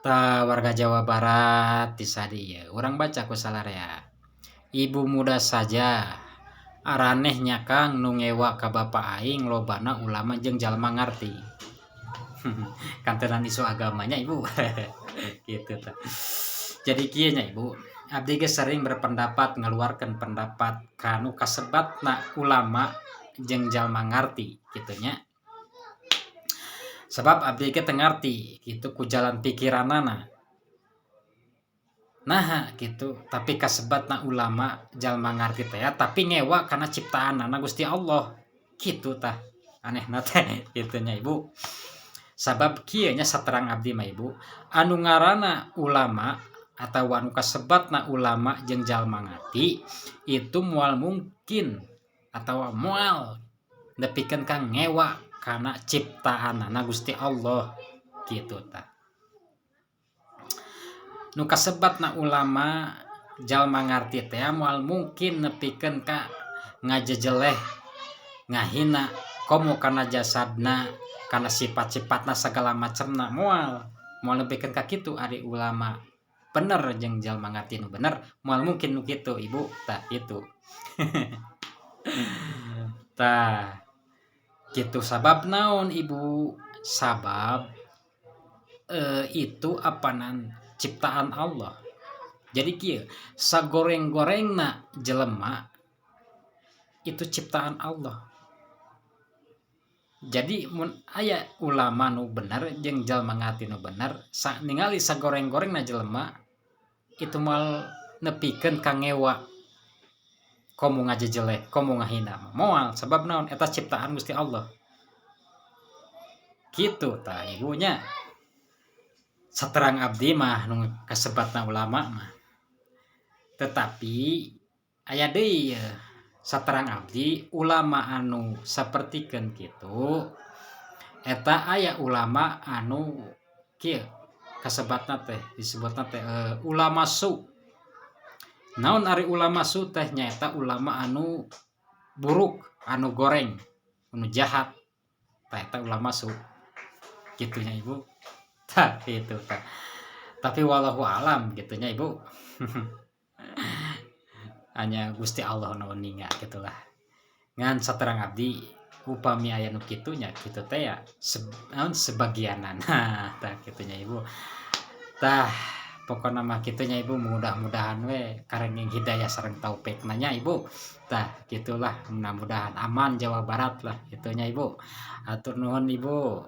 Warga Jawa Barat di dieu urang baca ku salarea. Ibu muda saja aranehnya Kang nu ngewa ka bapak aing lobana ulama jeung jalma ngarti. Kantenan isu agamanya Ibu. Gitu tah. Jadi kieu nya Ibu, abdi ge sering berpendapat ngaluarkeun pendapat kanu kasebatna ulama jeung jalma ngarti kitu nya. Sebab abdi ge teu ngarti kitu ku jalan pikiranana. Nah gitu, tapi kasebatna ulama jalma ngarti teh tapi ngewa kana ciptaanana Gusti Allah. Kitu tah anehna teh kitu nya Ibu. Sabab kieu nya saterang abdi mah Ibu, anu ngaranna ulama atau anu kasebatna ulama jeung jalma ngarti itu moal mungkin atau moal nepikeun ka ngewa kana ciptaanana Gusti Allah kitu tah. Nu kasebatna ulama jalma ngarti teh moal mungkin nepikeun ka ngajejeleh ngahina komo kana jasadna kana sifat-sifatna sagala macemna moal nepikeun ka kitu ari ulama bener jeung jalma ngarti nu bener moal mungkin nu kitu Ibu tah itu. Tah kitu sabab naon Ibu, sabab itu apanan ciptaan Allah. Jadi kieu sagoreng-gorengna jelema itu ciptaan Allah. Jadi mun aya ulama nu bener jeung jalma ngarti nu bener ningali sagoreng-gorengna jelema itu moal nepikeun ka ngewa komo ngajejeleh komo ngahina moal sabab naon eta ciptaan Gusti Allah. Kitu tah Ibu nya. Saterang abdi mah nu kasebatna ulama mah. Tetapi aya deui saterang abdi ulama anu sapertikeun kitu eta aya ulama anu kieu kasebatna teh disebutna teh ulama su. Naon ari ulama su teh nyaeta ulama anu buruk, anu goreng, anu jahat. Tah eta ulama su. Kitu nya Ibu. Tah itu tah. Tapi wallahu alam gitu nya Ibu. Hanya Gusti Allah nu ninga gitulah. Ngan saterang abdi upami aya nu kitu nya kitu teh ya sebagianan. Tah kitu nya Ibu. Tah pokona mah kitu nya Ibu, mudah-mudahan we karenging hidayah sareng taufik nya Ibu. Tah gitulah mudah-mudahan aman Jawa Barat lah kitu nya Ibu. Atur nuhun Ibu.